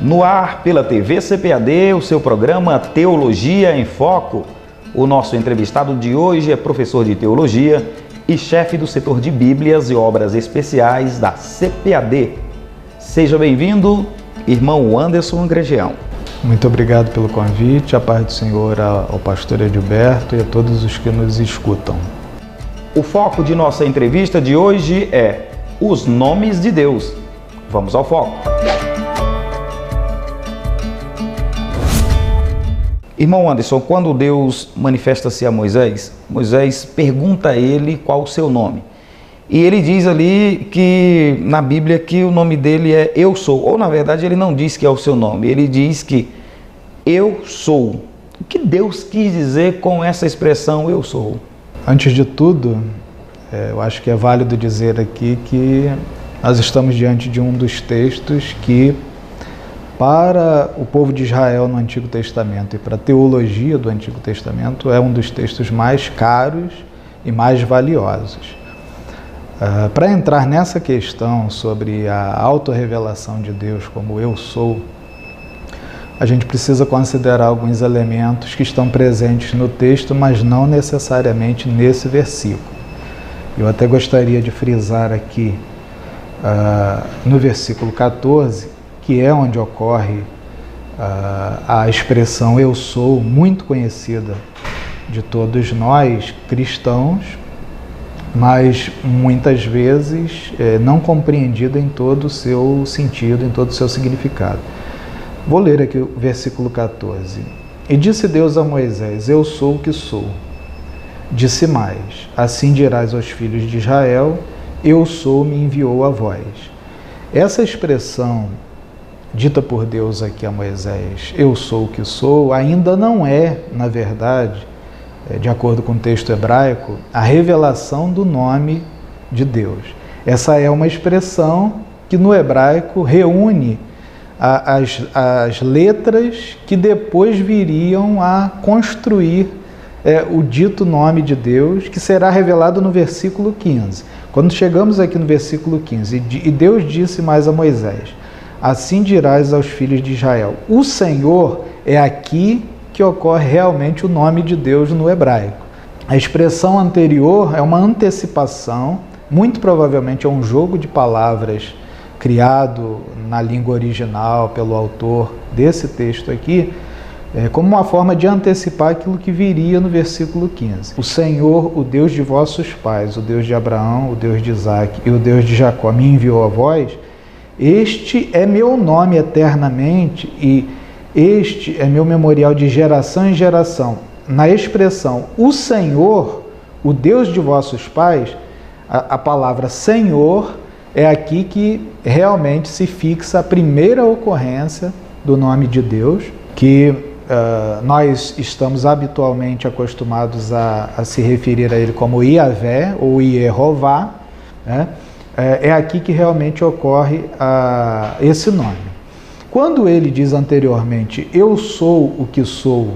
No ar, pela TV CPAD, o seu programa Teologia em Foco. O nosso entrevistado de hoje é professor de Teologia e chefe do setor de Bíblias e Obras Especiais da CPAD. Seja bem-vindo, irmão Anderson Gregião. Muito obrigado pelo convite, a paz do Senhor ao pastor Edilberto e a todos os que nos escutam. O foco de nossa entrevista de hoje é os nomes de Deus. Vamos ao foco. Irmão Anderson, quando Deus manifesta-se a Moisés, Moisés pergunta a ele qual o seu nome. E ele diz ali que na Bíblia que o nome dele é Eu Sou. Ou na verdade ele não diz que é o seu nome, ele diz que Eu Sou. O que Deus quis dizer com essa expressão Eu Sou? Antes de tudo, eu acho que é válido dizer aqui que nós estamos diante de um dos textos que, para o povo de Israel no Antigo Testamento e para a teologia do Antigo Testamento, é um dos textos mais caros e mais valiosos. Para entrar nessa questão sobre a autorrevelação de Deus como Eu Sou, a gente precisa considerar alguns elementos que estão presentes no texto, mas não necessariamente nesse versículo. Eu até gostaria de frisar aqui no versículo 14, que é onde ocorre a expressão Eu Sou, muito conhecida de todos nós cristãos, mas muitas vezes não compreendida em todo o seu sentido, em todo o seu significado. Vou ler aqui o versículo 14. E disse Deus a Moisés, Eu sou o que sou. Disse mais, assim dirás aos filhos de Israel, Eu sou, me enviou a vós. Essa expressão dita por Deus aqui a Moisés, Eu sou o que sou, ainda não é, na verdade, de acordo com o texto hebraico, a revelação do nome de Deus. Essa é uma expressão que no hebraico reúne as letras que depois viriam a construir o dito nome de Deus, que será revelado no versículo 15. Quando chegamos aqui no versículo 15, e Deus disse mais a Moisés, assim dirás aos filhos de Israel, o Senhor é aqui que ocorre realmente o nome de Deus no hebraico. A expressão anterior é uma antecipação, muito provavelmente é um jogo de palavras criado na língua original pelo autor desse texto aqui, como uma forma de antecipar aquilo que viria no versículo 15. O Senhor, o Deus de vossos pais, o Deus de Abraão, o Deus de Isaac e o Deus de Jacó me enviou a vós, este é meu nome eternamente e este é meu memorial de geração em geração. Na expressão o Senhor, o Deus de vossos pais, a palavra Senhor é aqui que realmente se fixa a primeira ocorrência do nome de Deus, que nós estamos habitualmente acostumados a se referir a ele como Iavé ou Iehová, né? É aqui que realmente ocorre esse nome. Quando ele diz anteriormente, Eu sou o que sou,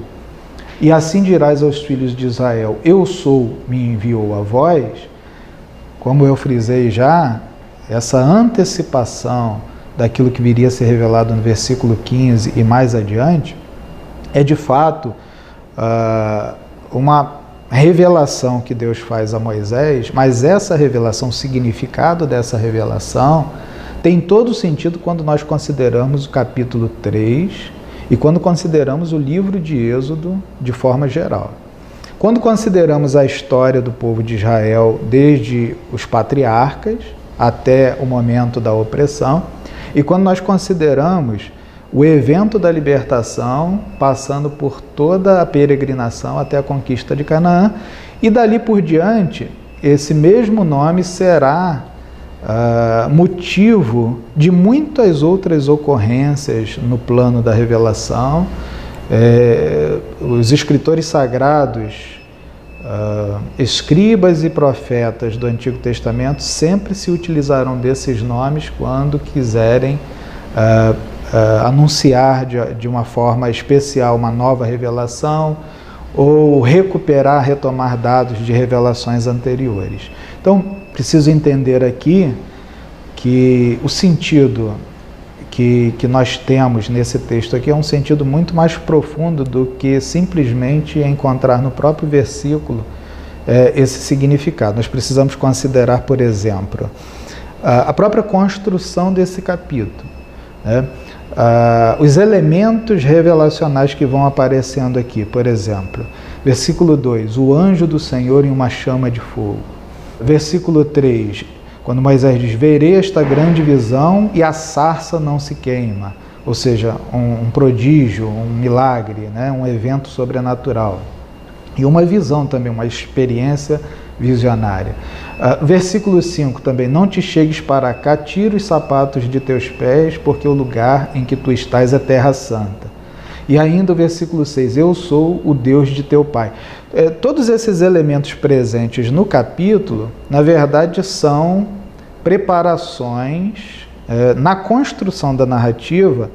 e assim dirás aos filhos de Israel, Eu sou, me enviou a vós, como eu frisei já, essa antecipação daquilo que viria a ser revelado no versículo 15 e mais adiante, é de fato uma revelação que Deus faz a Moisés, mas essa revelação, o significado dessa revelação, tem todo o sentido quando nós consideramos o capítulo 3 e quando consideramos o livro de Êxodo de forma geral. Quando consideramos a história do povo de Israel desde os patriarcas até o momento da opressão, e quando nós consideramos o evento da libertação, passando por toda a peregrinação até a conquista de Canaã, e dali por diante, esse mesmo nome será motivo de muitas outras ocorrências no plano da revelação. Os escritores sagrados, escribas e profetas do Antigo Testamento sempre se utilizarão desses nomes quando quiserem anunciar de uma forma especial uma nova revelação ou recuperar, retomar dados de revelações anteriores. Então, preciso entender aqui que o sentido que nós temos nesse texto aqui é um sentido muito mais profundo do que simplesmente encontrar no próprio versículo esse significado. Nós precisamos considerar, por exemplo, a própria construção desse capítulo, né? Os elementos revelacionais que vão aparecendo aqui, por exemplo, versículo 2, o anjo do Senhor em uma chama de fogo. Versículo 3, quando Moisés diz, verei esta grande visão e a sarça não se queima, ou seja, um prodígio, um milagre, né? Um evento sobrenatural. E uma visão também, uma experiência visionária. Versículo 5 também, não te chegues para cá, tira os sapatos de teus pés, porque o lugar em que tu estás é terra santa. E ainda o versículo 6, eu sou o Deus de teu pai. Todos esses elementos presentes no capítulo, na verdade, são preparações na construção da narrativa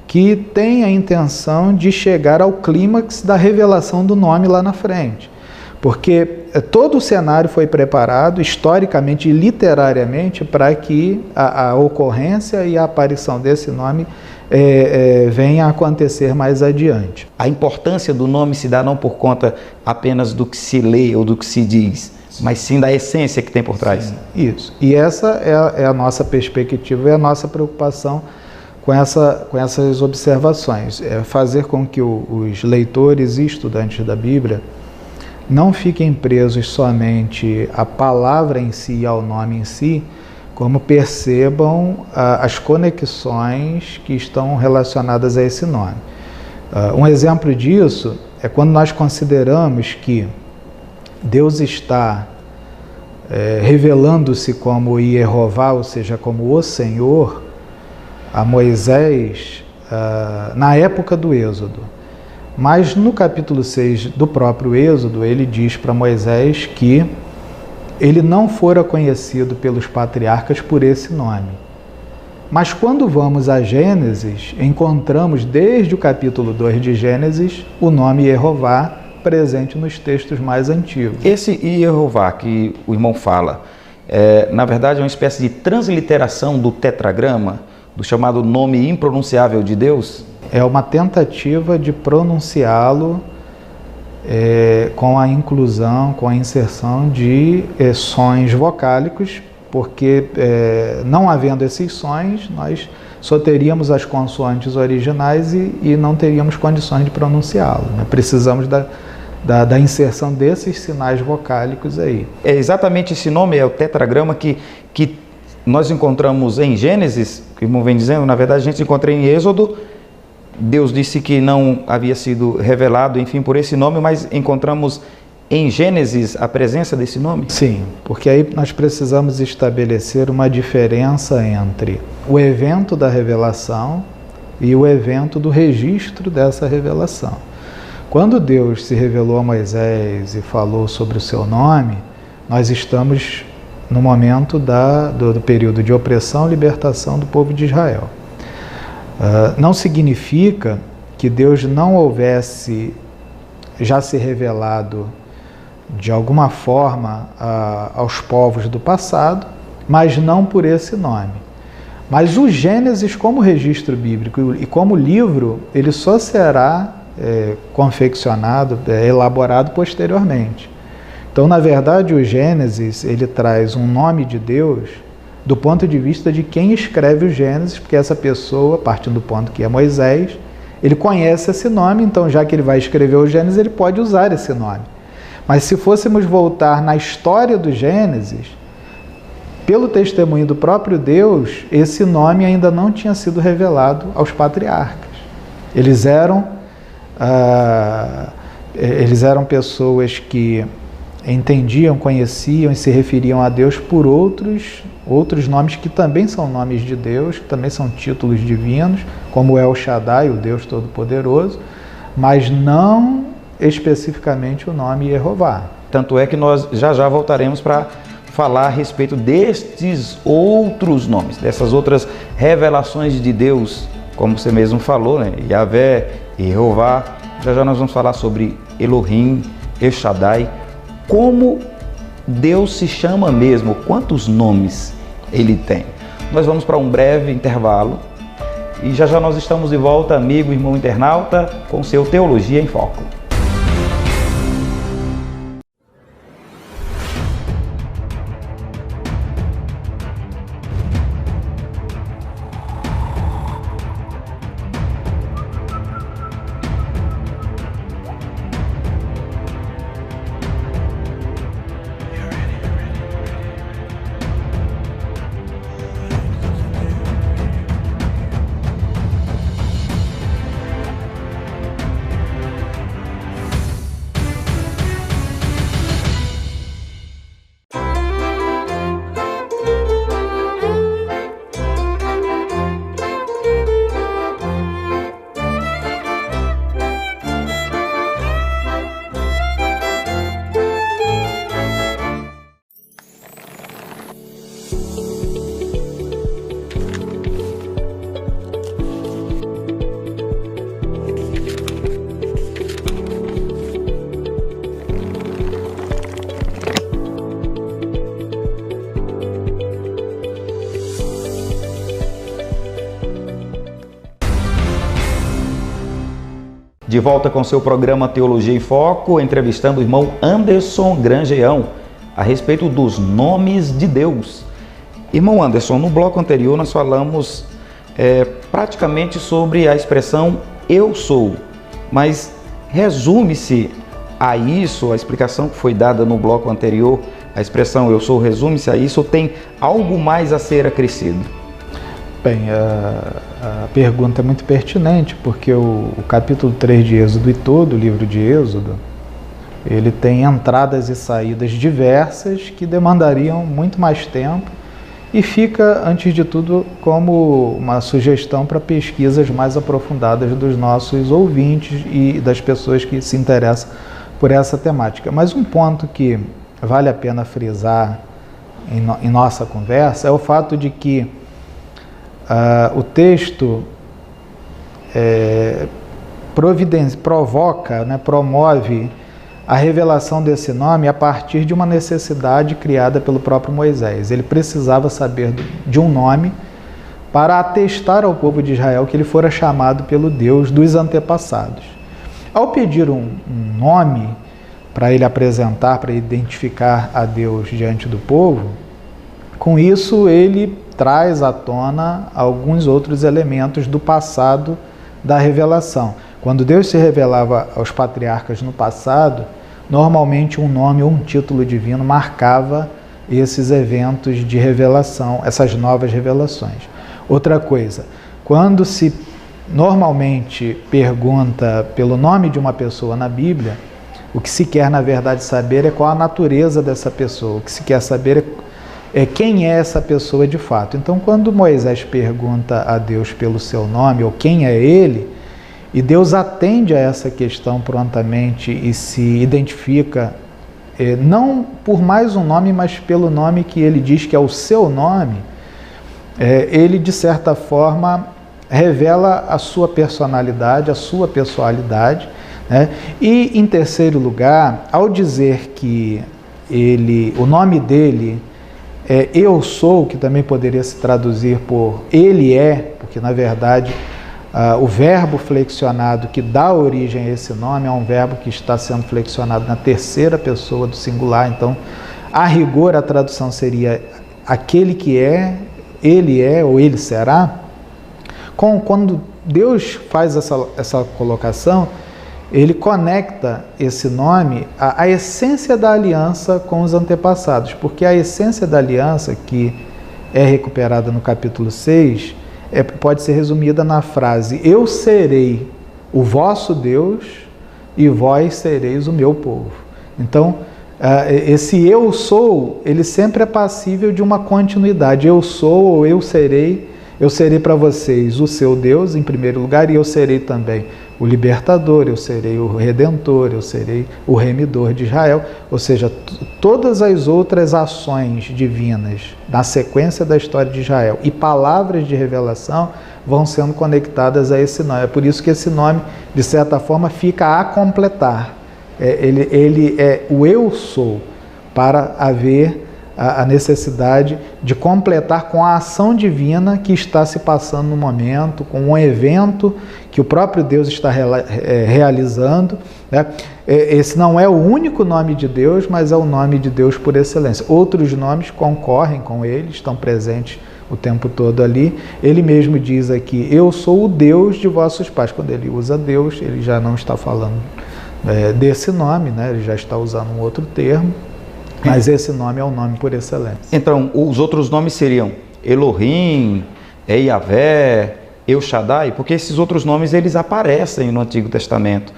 que tem a intenção de chegar ao clímax da revelação do nome lá na frente. Porque todo o cenário foi preparado historicamente e literariamente para que a ocorrência e a aparição desse nome venha a acontecer mais adiante. A importância do nome se dá não por conta apenas do que se lê ou do que se diz, mas sim da essência que tem por trás. Sim, isso. E essa é a nossa perspectiva e a nossa preocupação com essas observações. Fazer com que os leitores e estudantes da Bíblia não fiquem presos somente à palavra em si e ao nome em si, como percebam as conexões que estão relacionadas a esse nome. Um exemplo disso é quando nós consideramos que Deus está revelando-se como Jeová, ou seja, como o Senhor, a Moisés na época do Êxodo. Mas no capítulo 6 do próprio Êxodo, ele diz para Moisés que ele não fora conhecido pelos patriarcas por esse nome. Mas quando vamos a Gênesis, encontramos desde o capítulo 2 de Gênesis o nome Jeová presente nos textos mais antigos. Esse Jeová que o irmão fala, na verdade é uma espécie de transliteração do tetragrama, do chamado nome impronunciável de Deus? É uma tentativa de pronunciá-lo com a inclusão, com a inserção de sons vocálicos, porque não havendo esses sons, nós só teríamos as consoantes originais e não teríamos condições de pronunciá-lo, né? Precisamos da inserção desses sinais vocálicos aí. É exatamente esse nome, é o tetragrama que nós encontramos em Gênesis, que o irmão vem dizendo, na verdade a gente encontra em Êxodo. Deus disse que não havia sido revelado, enfim, por esse nome, mas encontramos em Gênesis a presença desse nome? Sim, porque aí nós precisamos estabelecer uma diferença entre o evento da revelação e o evento do registro dessa revelação. Quando Deus se revelou a Moisés e falou sobre o seu nome, nós estamos no momento do período de opressão e libertação do povo de Israel. Não significa que Deus não houvesse já se revelado de alguma forma aos povos do passado, mas não por esse nome. Mas o Gênesis, como registro bíblico e como livro, ele só será confeccionado, elaborado posteriormente. Então, na verdade, o Gênesis ele traz um nome de Deus do ponto de vista de quem escreve o Gênesis, porque essa pessoa, partindo do ponto que é Moisés, ele conhece esse nome, então já que ele vai escrever o Gênesis, ele pode usar esse nome. Mas se fôssemos voltar na história do Gênesis, pelo testemunho do próprio Deus, esse nome ainda não tinha sido revelado aos patriarcas. Eles eram pessoas que entendiam, conheciam e se referiam a Deus por outros nomes que também são nomes de Deus, que também são títulos divinos, como El Shaddai, o Deus Todo-Poderoso, mas não especificamente o nome Jeová. Tanto é que nós já voltaremos para falar a respeito destes outros nomes, dessas outras revelações de Deus, como você mesmo falou, né? Yahvé, Jeová. Já nós vamos falar sobre Elohim, El Shaddai, como Deus se chama mesmo, quantos nomes ele tem. Nós vamos para um breve intervalo E já já nós estamos de volta, amigo, irmão internauta, com seu Teologia em Foco. De volta com seu programa Teologia em Foco, entrevistando o irmão Anderson Grangeão a respeito dos nomes de Deus. Irmão Anderson, no bloco anterior nós falamos praticamente sobre a expressão eu sou, mas resume-se a isso, a explicação que foi dada no bloco anterior, a expressão eu sou, resume-se a isso ou tem algo mais a ser acrescido? Bem, a pergunta é muito pertinente, porque o capítulo 3 de Êxodo e todo o livro de Êxodo, ele tem entradas e saídas diversas que demandariam muito mais tempo e fica, antes de tudo, como uma sugestão para pesquisas mais aprofundadas dos nossos ouvintes e das pessoas que se interessam por essa temática. Mas um ponto que vale a pena frisar em nossa conversa é o fato de que o texto promove a revelação desse nome a partir de uma necessidade criada pelo próprio Moisés. Ele precisava saber de um nome para atestar ao povo de Israel que ele fora chamado pelo Deus dos antepassados. Ao pedir um nome para ele apresentar, para identificar a Deus diante do povo, com isso ele traz à tona alguns outros elementos do passado da revelação. Quando Deus se revelava aos patriarcas no passado, normalmente um nome ou um título divino marcava esses eventos de revelação, essas novas revelações. Outra coisa, quando se normalmente pergunta pelo nome de uma pessoa na Bíblia, o que se quer na verdade saber é qual a natureza dessa pessoa, o que se quer saber é quem é essa pessoa de fato. Então, quando Moisés pergunta a Deus pelo seu nome, ou quem é ele, e Deus atende a essa questão prontamente e se identifica, não por mais um nome, mas pelo nome que ele diz que é o seu nome, ele, de certa forma, revela a sua personalidade, a sua pessoalidade, né? E, em terceiro lugar, ao dizer que o nome dele eu sou, que também poderia se traduzir por ele é, porque na verdade o verbo flexionado que dá origem a esse nome é um verbo que está sendo flexionado na terceira pessoa do singular, então a rigor a tradução seria aquele que é, ele é ou ele será. Quando Deus faz essa colocação, ele conecta esse nome à essência da aliança com os antepassados, porque a essência da aliança, que é recuperada no capítulo 6, pode ser resumida na frase: eu serei o vosso Deus e vós sereis o meu povo. Então, esse eu sou, ele sempre é passível de uma continuidade. Eu sou ou eu serei para vocês o seu Deus em primeiro lugar, e eu serei também o libertador, eu serei o redentor, eu serei o remidor de Israel. Ou seja, todas as outras ações divinas na sequência da história de Israel e palavras de revelação vão sendo conectadas a esse nome. É por isso que esse nome, de certa forma, fica a completar. Ele é o eu sou, para haver a necessidade de completar com a ação divina que está se passando no momento, com um evento que o próprio Deus está realizando, né? Esse não é o único nome de Deus, mas é o nome de Deus por excelência. Outros nomes concorrem com ele, estão presentes o tempo todo ali. Ele mesmo diz aqui, eu sou o Deus de vossos pais. Quando ele usa Deus, ele já não está falando desse nome, né? Ele já está usando um outro termo. Mas esse nome é o nome por excelência. Então, os outros nomes seriam Elohim, Yahvé, El Shaddai, porque esses outros nomes eles aparecem no Antigo Testamento.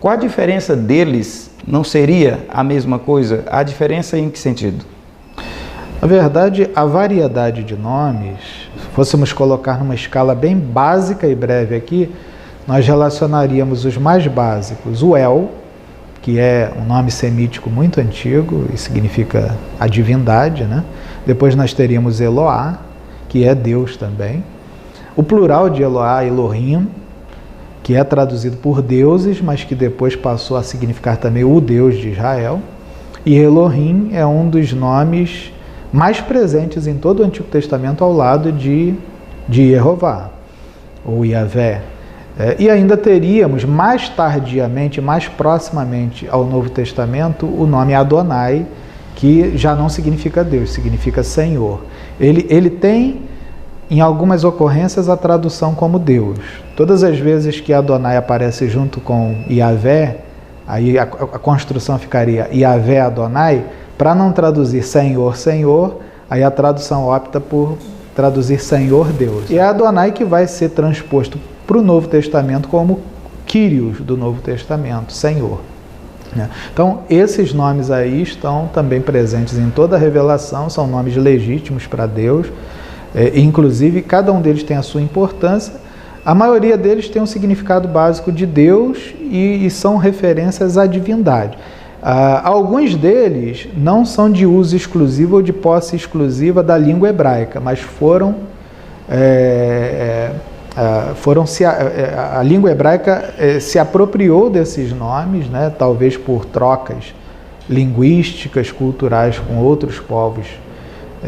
Qual a diferença deles? Não seria a mesma coisa? A diferença em que sentido? Na verdade, a variedade de nomes, se fôssemos colocar numa escala bem básica e breve aqui, nós relacionaríamos os mais básicos, o El, que é um nome semítico muito antigo e significa a divindade, né? Depois nós teríamos Eloá, que é Deus também. O plural de Eloá, Elohim, que é traduzido por deuses, mas que depois passou a significar também o Deus de Israel. E Elohim é um dos nomes mais presentes em todo o Antigo Testamento ao lado de Jeová, ou Yahvé. E ainda teríamos mais tardiamente, mais proximamente ao Novo Testamento, o nome Adonai, que já não significa Deus, significa Senhor. Ele tem, em algumas ocorrências, a tradução como Deus. Todas as vezes que Adonai aparece junto com Yahvé, aí a construção ficaria Yahvé Adonai, para não traduzir Senhor, Senhor, aí a tradução opta por traduzir Senhor Deus. E é Adonai que vai ser transposto para o Novo Testamento como Kyrios do Novo Testamento, Senhor. Então, esses nomes aí estão também presentes em toda a revelação, são nomes legítimos para Deus, inclusive cada um deles tem a sua importância. A maioria deles tem um significado básico de Deus e são referências à divindade. Alguns deles não são de uso exclusivo ou de posse exclusiva da língua hebraica, mas a língua hebraica se apropriou desses nomes, né, talvez por trocas linguísticas, culturais com outros povos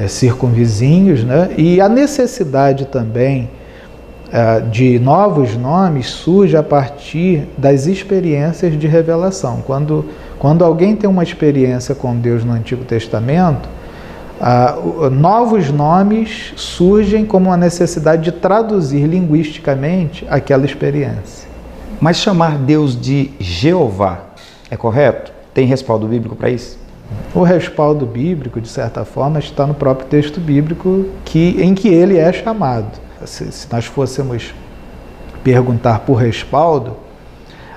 circunvizinhos, né, e a necessidade também de novos nomes surge a partir das experiências de revelação. Quando alguém tem uma experiência com Deus no Antigo Testamento, novos nomes surgem como uma necessidade de traduzir linguisticamente aquela experiência. Mas chamar Deus de Jeová é correto? Tem respaldo bíblico para isso? O respaldo bíblico, de certa forma, está no próprio texto bíblico em que ele é chamado. Se nós fôssemos perguntar por respaldo,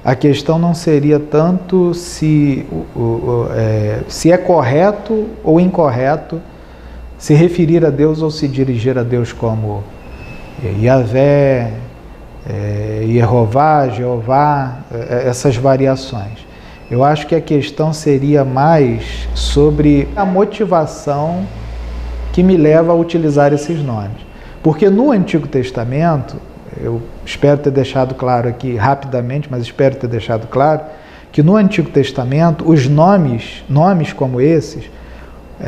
a questão não seria tanto se é correto ou incorreto se referir a Deus ou se dirigir a Deus como Yahvé, Yehová, Jeová, essas variações. Eu acho que a questão seria mais sobre a motivação que me leva a utilizar esses nomes. Porque no Antigo Testamento, eu espero ter deixado claro aqui rapidamente, mas espero ter deixado claro, que no Antigo Testamento os nomes como esses,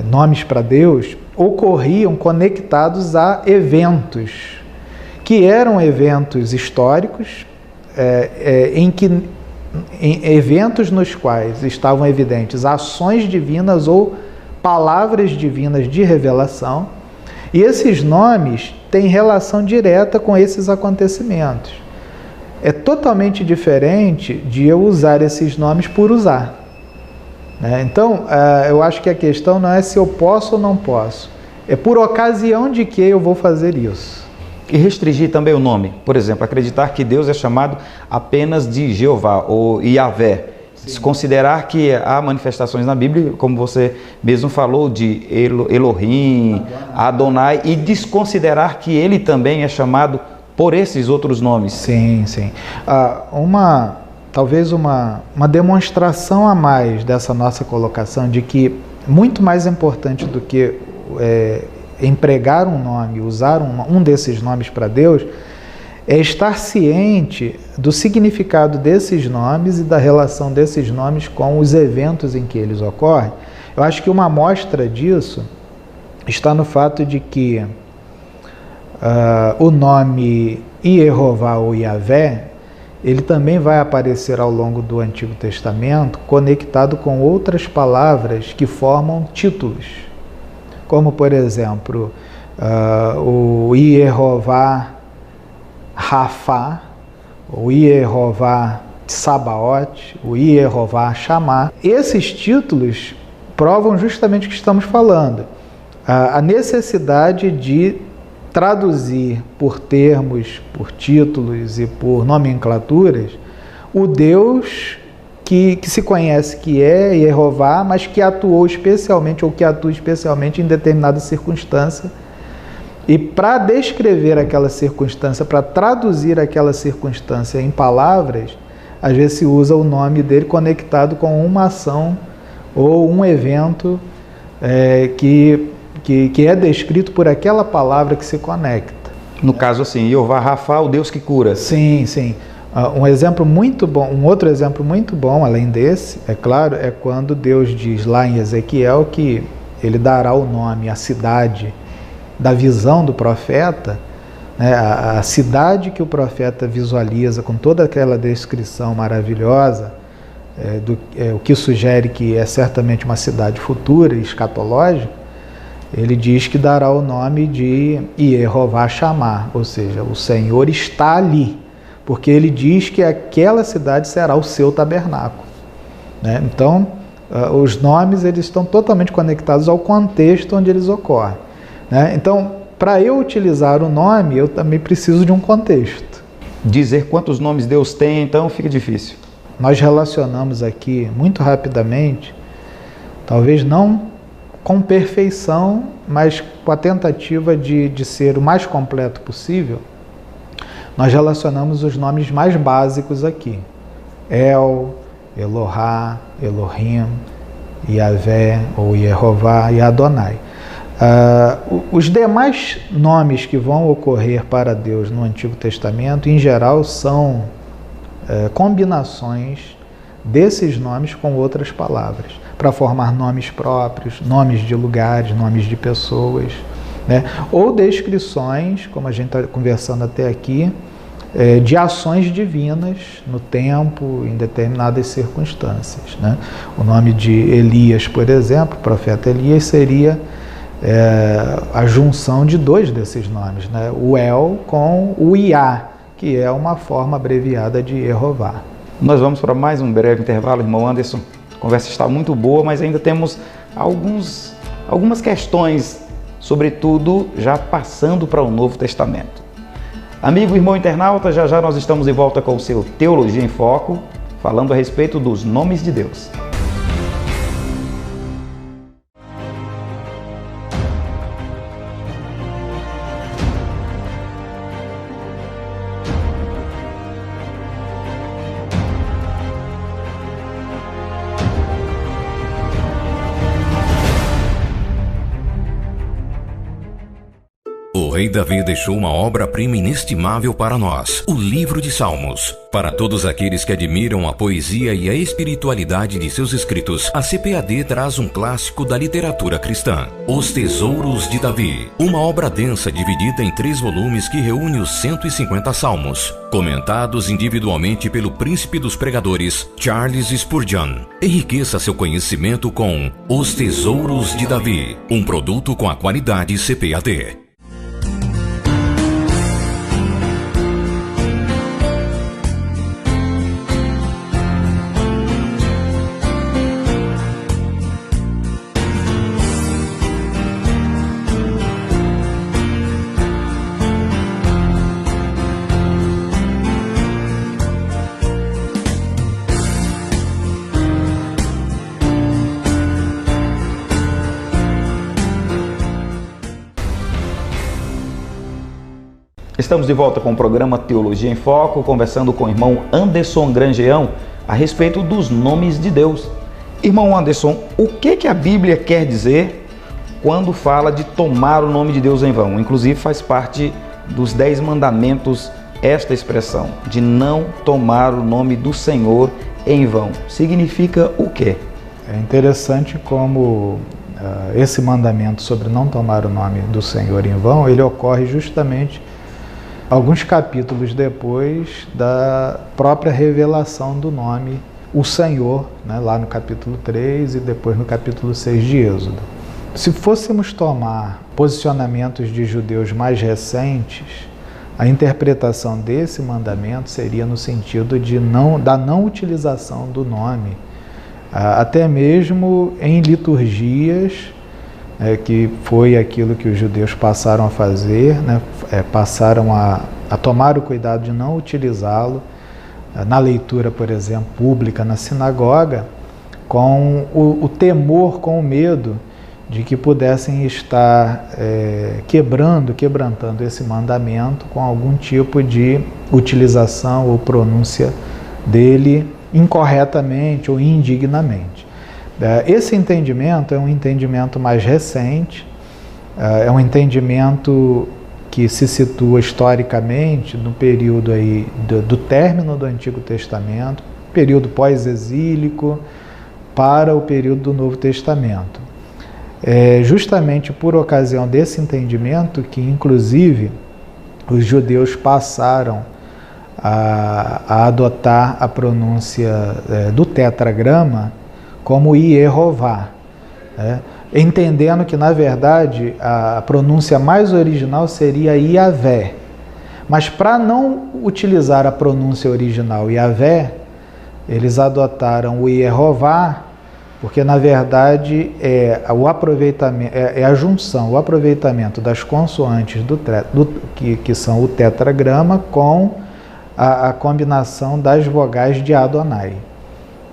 nomes para Deus, ocorriam conectados a eventos, que eram eventos históricos, eventos nos quais estavam evidentes ações divinas ou palavras divinas de revelação, e esses nomes têm relação direta com esses acontecimentos. É totalmente diferente de eu usar esses nomes por usar. Então, eu acho que a questão não é se eu posso ou não posso, é por ocasião de que eu vou fazer isso. E restringir também o nome, por exemplo, acreditar que Deus é chamado apenas de Jeová ou Yahvé. Considerar que há manifestações na Bíblia, como você mesmo falou, de Elohim, Adonai, e desconsiderar que ele também é chamado por esses outros nomes. Sim. Talvez uma demonstração a mais dessa nossa colocação de que muito mais importante do que empregar um nome, usar um desses nomes para Deus, é estar ciente do significado desses nomes e da relação desses nomes com os eventos em que eles ocorrem. Eu acho que uma amostra disso está no fato de que o nome Jeová ou Yahvé, ele também vai aparecer ao longo do Antigo Testamento conectado com outras palavras que formam títulos, como por exemplo o Jeová Rafá, o Jeová Sabaote, o Jeová Chamá. Esses títulos provam justamente o que estamos falando, a necessidade de traduzir por termos, por títulos e por nomenclaturas o Deus que se conhece que é Jeová, mas que atuou especialmente ou que atua especialmente em determinada circunstância. E para descrever aquela circunstância, para traduzir aquela circunstância em palavras, às vezes se usa o nome dele conectado com uma ação ou um evento que é descrito por aquela palavra que se conecta. No caso assim, Jeová Rafá, o Deus que cura. Sim, sim. Um exemplo muito bom, um outro exemplo muito bom, além desse, é claro, é quando Deus diz lá em Ezequiel que ele dará o nome à cidade da visão do profeta, né, a cidade que o profeta visualiza com toda aquela descrição maravilhosa, o que sugere que é certamente uma cidade futura, escatológica. Ele diz que dará o nome de Jeová Chamá, ou seja, o Senhor está ali, porque ele diz que aquela cidade será o seu tabernáculo, né? Então, os nomes eles estão totalmente conectados ao contexto onde eles ocorrem, né? Então, para eu utilizar o nome, eu também preciso de um contexto. Dizer quantos nomes Deus tem, então, fica difícil. Nós relacionamos aqui, muito rapidamente, talvez não com perfeição, mas com a tentativa de ser o mais completo possível, nós relacionamos os nomes mais básicos aqui. El, Elohá, Elohim, Yahvé ou Jeová e Adonai. Os demais nomes que vão ocorrer para Deus no Antigo Testamento, em geral, são combinações desses nomes com outras palavras, para formar nomes próprios, nomes de lugares, nomes de pessoas, né? Ou descrições, como a gente está conversando até aqui, de ações divinas no tempo, em determinadas circunstâncias, né? O nome de Elias, por exemplo, o profeta Elias, seria a junção de dois desses nomes, né? O El com o Iá, que é uma forma abreviada de Jeová. Nós vamos para mais um breve intervalo, irmão Anderson. A conversa está muito boa, mas ainda temos algumas questões, sobretudo já passando para o Novo Testamento. Amigo irmão internauta, já nós estamos de volta com o seu Teologia em Foco, falando a respeito dos nomes de Deus. O rei Davi deixou uma obra-prima inestimável para nós, o Livro de Salmos. Para todos aqueles que admiram a poesia e a espiritualidade de seus escritos, a CPAD traz um clássico da literatura cristã, Os Tesouros de Davi. Uma obra densa dividida em 3 volumes que reúne os 150 salmos, comentados individualmente pelo príncipe dos pregadores, Charles Spurgeon. Enriqueça seu conhecimento com Os Tesouros de Davi, um produto com a qualidade CPAD. Estamos de volta com o programa Teologia em Foco, conversando com o irmão Anderson Grangeão a respeito dos nomes de Deus. Irmão Anderson, o que a Bíblia quer dizer quando fala de tomar o nome de Deus em vão? Inclusive faz parte dos 10 mandamentos esta expressão, de não tomar o nome do Senhor em vão. Significa o quê? É interessante como esse mandamento sobre não tomar o nome do Senhor em vão, ele ocorre justamente alguns capítulos depois da própria revelação do nome, o Senhor, né, lá no capítulo 3 e depois no capítulo 6 de Êxodo. Se fôssemos tomar posicionamentos de judeus mais recentes, a interpretação desse mandamento seria no sentido da não utilização do nome, até mesmo em liturgias, que foi aquilo que os judeus passaram a fazer, né? Passaram a tomar o cuidado de não utilizá-lo na leitura, por exemplo, pública na sinagoga, com o temor, com o medo de que pudessem estar quebrantando esse mandamento com algum tipo de utilização ou pronúncia dele incorretamente ou indignamente. Esse entendimento é um entendimento mais recente, é um entendimento que se situa historicamente no período aí do término do Antigo Testamento, período pós-exílico, para o período do Novo Testamento. Justamente por ocasião desse entendimento que, inclusive, os judeus passaram a adotar a pronúncia do tetragrama como Yehová, entendendo que, na verdade, a pronúncia mais original seria Yahvé. Mas para não utilizar a pronúncia original Yahvé, eles adotaram o Yehová, porque, na verdade, o aproveitamento, a junção, o aproveitamento das consoantes que são o tetragrama com a combinação das vogais de Adonai.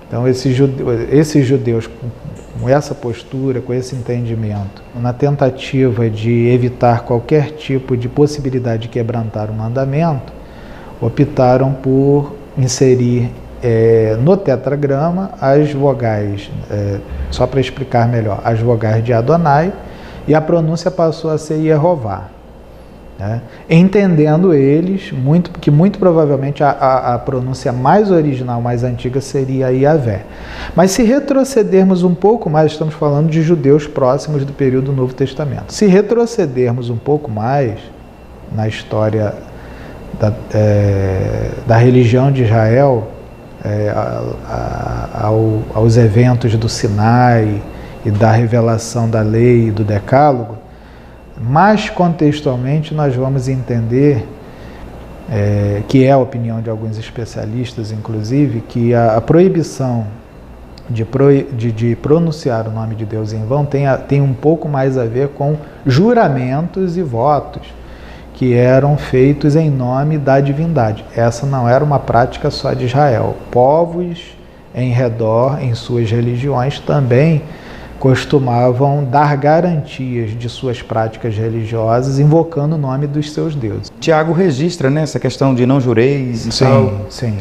Então, esses judeus, com essa postura, com esse entendimento, na tentativa de evitar qualquer tipo de possibilidade de quebrantar o mandamento, optaram por inserir no tetragrama as vogais, só para explicar melhor, as vogais de Adonai, e a pronúncia passou a ser Yehová. Entendendo eles que muito provavelmente a pronúncia mais original, mais antiga, seria Yahvé. Mas se retrocedermos um pouco mais, estamos falando de judeus próximos do período do Novo Testamento. Se retrocedermos um pouco mais na história da religião de Israel, aos eventos do Sinai e da revelação da lei e do decálogo, mais contextualmente nós vamos entender, que é a opinião de alguns especialistas, inclusive, que a proibição de pronunciar o nome de Deus em vão tem um pouco mais a ver com juramentos e votos que eram feitos em nome da divindade. Essa não era uma prática só de Israel. Povos em redor, em suas religiões, também costumavam dar garantias de suas práticas religiosas, invocando o nome dos seus deuses. Tiago registra, né, essa questão de não jureis e tal. Sim.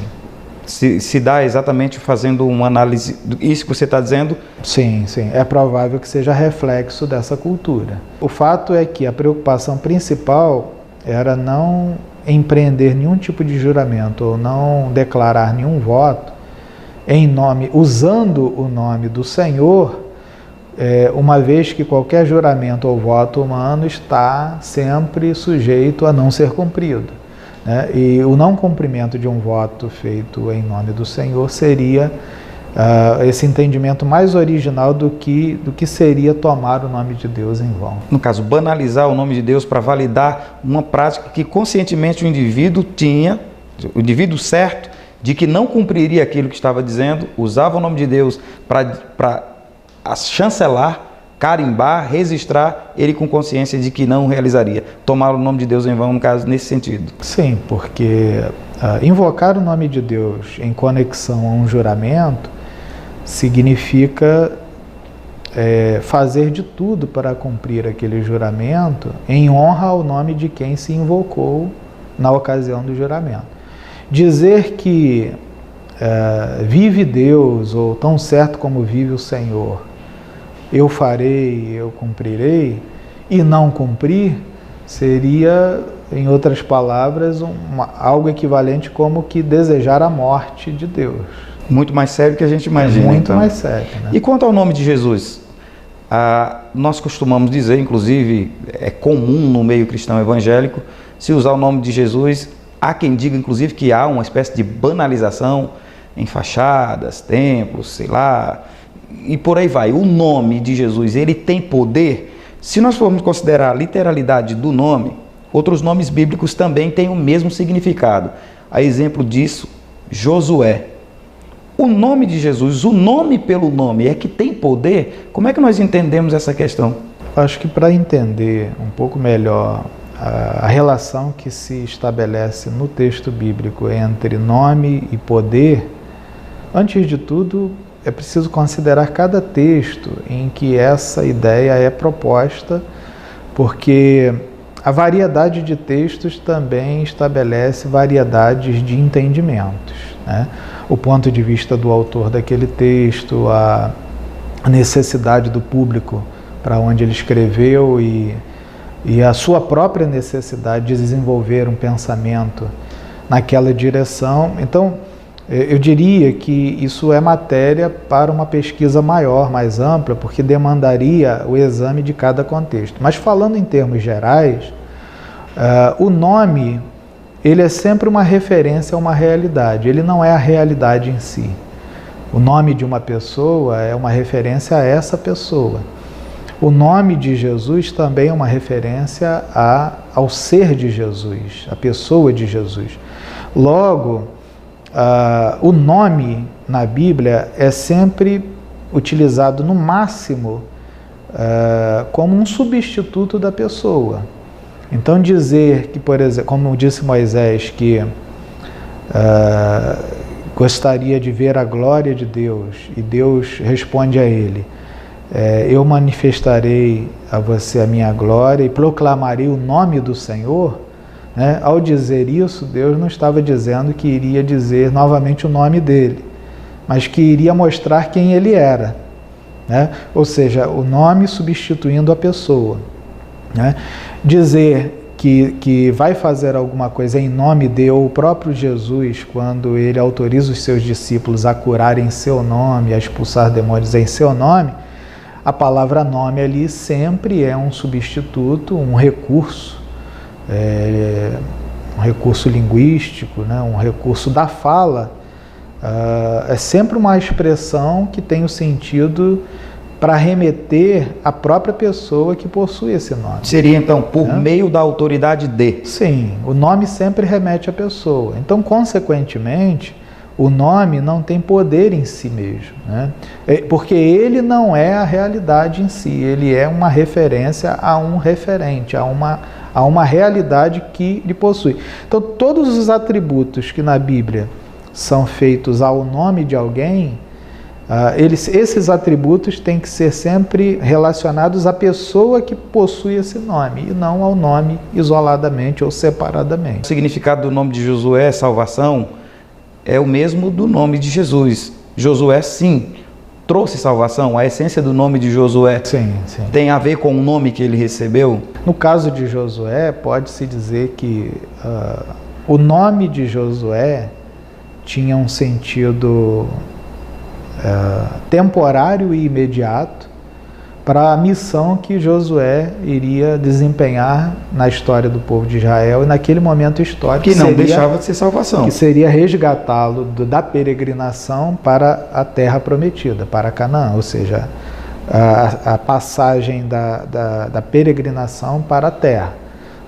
Se dá exatamente fazendo uma análise, isso que você está dizendo? Sim. É provável que seja reflexo dessa cultura. O fato é que a preocupação principal era não empreender nenhum tipo de juramento ou não declarar nenhum voto usando o nome do Senhor, uma vez que qualquer juramento ou voto humano está sempre sujeito a não ser cumprido, né? E o não cumprimento de um voto feito em nome do Senhor seria esse entendimento mais original do que seria tomar o nome de Deus em vão. No caso, banalizar o nome de Deus para validar uma prática que conscientemente o indivíduo tinha, o indivíduo certo, de que não cumpriria aquilo que estava dizendo, usava o nome de Deus para chancelar, carimbar, registrar, ele com consciência de que não realizaria. Tomar o nome de Deus em vão, no caso, nesse sentido. Sim, porque invocar o nome de Deus em conexão a um juramento significa fazer de tudo para cumprir aquele juramento em honra ao nome de quem se invocou na ocasião do juramento. Dizer que vive Deus, ou tão certo como vive o Senhor, eu farei, eu cumprirei, e não cumprir, seria, em outras palavras, algo equivalente como que desejar a morte de Deus. Muito mais sério que a gente imagina. Muito então. mais sério, né? E quanto ao nome de Jesus? Nós costumamos dizer, inclusive é comum no meio cristão evangélico, se usar o nome de Jesus, há quem diga inclusive que há uma espécie de banalização em fachadas, templos, sei lá, e por aí vai. O nome de Jesus, ele tem poder? Se nós formos considerar a literalidade do nome, outros nomes bíblicos também têm o mesmo significado. A exemplo disso, Josué. O nome de Jesus, o nome pelo nome, é que tem poder? Como é que nós entendemos essa questão? Acho que para entender um pouco melhor a relação que se estabelece no texto bíblico entre nome e poder, antes de tudo, é preciso considerar cada texto em que essa ideia é proposta, porque a variedade de textos também estabelece variedades de entendimentos, né? O ponto de vista do autor daquele texto, a necessidade do público para onde ele escreveu e a sua própria necessidade de desenvolver um pensamento naquela direção. Então, eu diria que isso é matéria para uma pesquisa maior, mais ampla, porque demandaria o exame de cada contexto. Mas falando em termos gerais, o nome, ele é sempre uma referência a uma realidade, ele não é a realidade em si. O nome de uma pessoa é uma referência a essa pessoa. O nome de Jesus também é uma referência ao ser de Jesus, a pessoa de Jesus. Logo, o nome na Bíblia é sempre utilizado no máximo como um substituto da pessoa. Então dizer que, por exemplo, como disse Moisés, que gostaria de ver a glória de Deus, e Deus responde a ele, eu manifestarei a você a minha glória e proclamarei o nome do Senhor, né? Ao dizer isso, Deus não estava dizendo que iria dizer novamente o nome dele, mas que iria mostrar quem ele era, né? Ou seja, o nome substituindo a pessoa, né? Dizer que vai fazer alguma coisa em nome de, ou o próprio Jesus, quando ele autoriza os seus discípulos a curarem em seu nome, a expulsar demônios em seu nome, a palavra nome ali sempre é um substituto, um recurso linguístico, né? Um recurso da fala. É sempre uma expressão que tem o sentido para remeter à própria pessoa que possui esse nome. Seria então por meio da autoridade de? Sim, o nome sempre remete à pessoa. Então, consequentemente, o nome não tem poder em si mesmo, né? Porque ele não é a realidade em si, ele é uma referência a um referente, a uma realidade que lhe possui. Então, todos os atributos que na Bíblia são feitos ao nome de alguém, esses atributos têm que ser sempre relacionados à pessoa que possui esse nome, e não ao nome isoladamente ou separadamente. O significado do nome de Josué, salvação, é o mesmo do nome de Jesus. Josué, sim, trouxe salvação. A essência do nome de Josué tem a ver com o nome que ele recebeu? No caso de Josué, pode-se dizer que o nome de Josué tinha um sentido temporário e imediato para a missão que Josué iria desempenhar na história do povo de Israel e naquele momento histórico. Que não deixava de ser salvação. Que seria resgatá-lo da peregrinação para a terra prometida, para Canaã, ou seja, a passagem da peregrinação para a terra.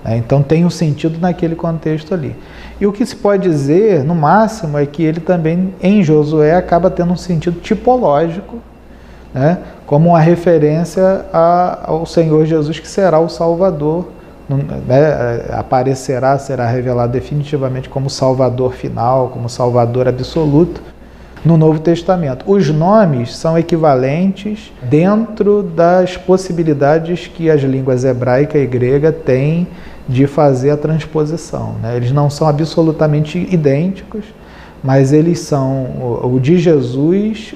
Então tem um sentido naquele contexto ali. E o que se pode dizer, no máximo, é que ele também, em Josué, acaba tendo um sentido tipológico, né, como uma referência ao Senhor Jesus, que será o Salvador, né, aparecerá, será revelado definitivamente como Salvador final, como Salvador absoluto, no Novo Testamento. Os nomes são equivalentes dentro das possibilidades que as línguas hebraica e grega têm de fazer a transposição, né? Eles não são absolutamente idênticos, mas eles são o de Jesus,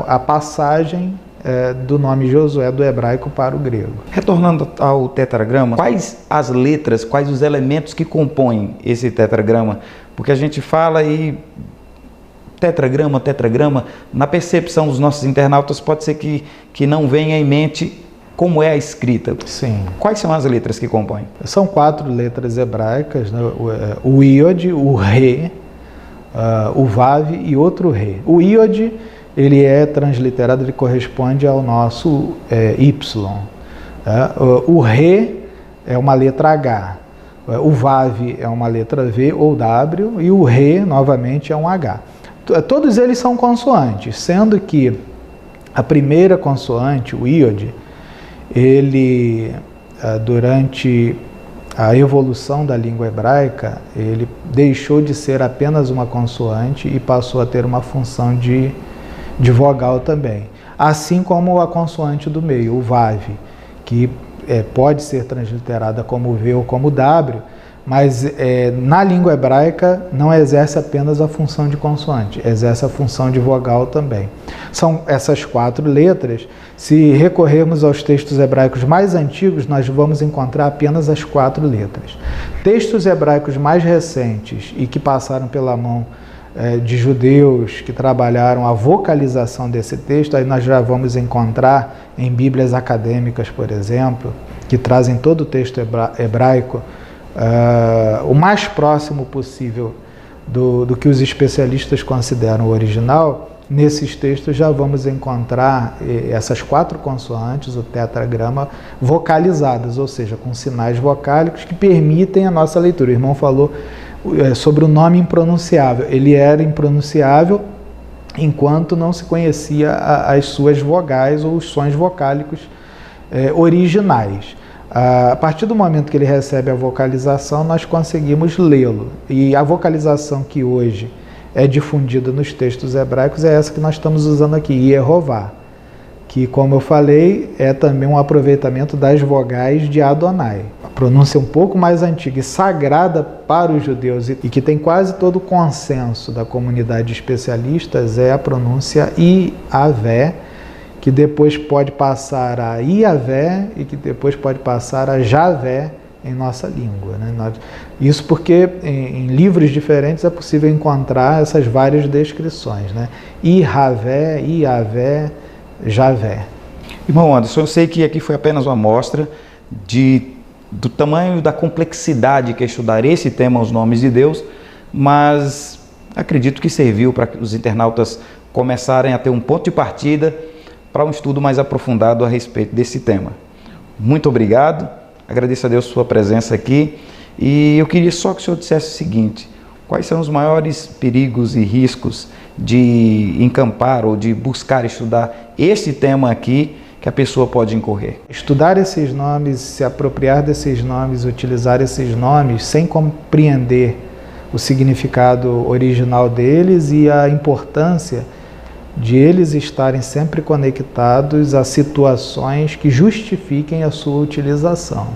a passagem do nome Josué do hebraico para o grego. Retornando ao tetragrama, quais as letras, quais os elementos que compõem esse tetragrama? Porque a gente fala aí tetragrama, na percepção dos nossos internautas pode ser que não venha em mente como é a escrita. Sim. Quais são as letras que compõem? São 4 letras hebraicas, né? O Iod, o Re, o Vav e outro Re. O Iod, ele é transliterado, ele corresponde ao nosso Y. O Re é uma letra H. O Vav é uma letra V ou W e o Re, novamente, é um H. Todos eles são consoantes, sendo que a primeira consoante, o Iod, ele, durante a evolução da língua hebraica, ele deixou de ser apenas uma consoante e passou a ter uma função de vogal também. Assim como a consoante do meio, o Vav, que pode ser transliterada como V ou como W, mas na língua hebraica não exerce apenas a função de consoante, exerce a função de vogal também. São essas 4 letras. Se recorrermos aos textos hebraicos mais antigos, nós vamos encontrar apenas as 4 letras. Textos hebraicos mais recentes e que passaram pela mão de judeus que trabalharam a vocalização desse texto, aí nós já vamos encontrar em bíblias acadêmicas, por exemplo, que trazem todo o texto hebraico, o mais próximo possível do que os especialistas consideram o original. Nesses textos já vamos encontrar essas 4 consoantes, o tetragrama, vocalizadas, ou seja, com sinais vocálicos que permitem a nossa leitura. O irmão falou sobre o nome impronunciável. Ele era impronunciável enquanto não se conhecia as suas vogais ou os sons vocálicos originais. A partir do momento que ele recebe a vocalização, nós conseguimos lê-lo. E a vocalização que hoje é difundida nos textos hebraicos é essa que nós estamos usando aqui, Yehová, que, como eu falei, é também um aproveitamento das vogais de Adonai. A pronúncia um pouco mais antiga e sagrada para os judeus e que tem quase todo o consenso da comunidade de especialistas é a pronúncia Iavé, que depois pode passar a Iavé e que depois pode passar a Javé em nossa língua, né? Isso porque em livros diferentes é possível encontrar essas várias descrições, né? Ihavé, Iavé, Javé. Irmão Anderson, eu sei que aqui foi apenas uma amostra do tamanho e da complexidade que é estudar esse tema, os nomes de Deus, mas acredito que serviu para que os internautas começarem a ter um ponto de partida para um estudo mais aprofundado a respeito desse tema. Muito obrigado, agradeço a Deus sua presença aqui e eu queria só que o senhor dissesse o seguinte: quais são os maiores perigos e riscos de encampar ou de buscar estudar este tema aqui que a pessoa pode incorrer? Estudar esses nomes, se apropriar desses nomes, utilizar esses nomes sem compreender o significado original deles e a importância de eles estarem sempre conectados a situações que justifiquem a sua utilização,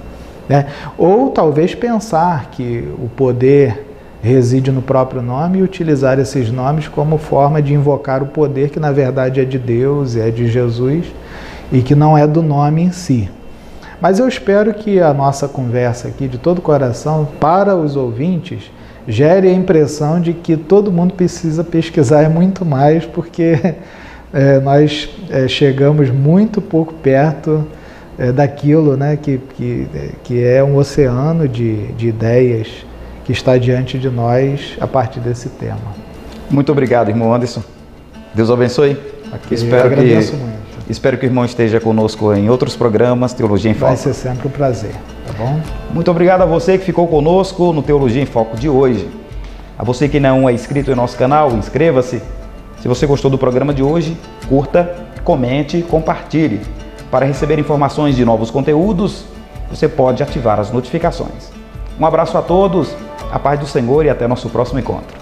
né? Ou talvez pensar que o poder reside no próprio nome e utilizar esses nomes como forma de invocar o poder que na verdade é de Deus, é de Jesus e que não é do nome em si. Mas eu espero que a nossa conversa aqui de todo o coração para os ouvintes gere a impressão de que todo mundo precisa pesquisar muito mais, porque nós chegamos muito pouco perto daquilo, né, que é um oceano de ideias que está diante de nós a partir desse tema. Muito obrigado, irmão Anderson. Deus abençoe. Okay, agradeço muito. Espero que o irmão esteja conosco em outros programas, Teologia em Foco. Vai ser sempre um prazer, tá bom? Muito obrigado a você que ficou conosco no Teologia em Foco de hoje. A você que não é inscrito em nosso canal, inscreva-se. Se você gostou do programa de hoje, curta, comente e compartilhe. Para receber informações de novos conteúdos, você pode ativar as notificações. Um abraço a todos, a paz do Senhor e até nosso próximo encontro.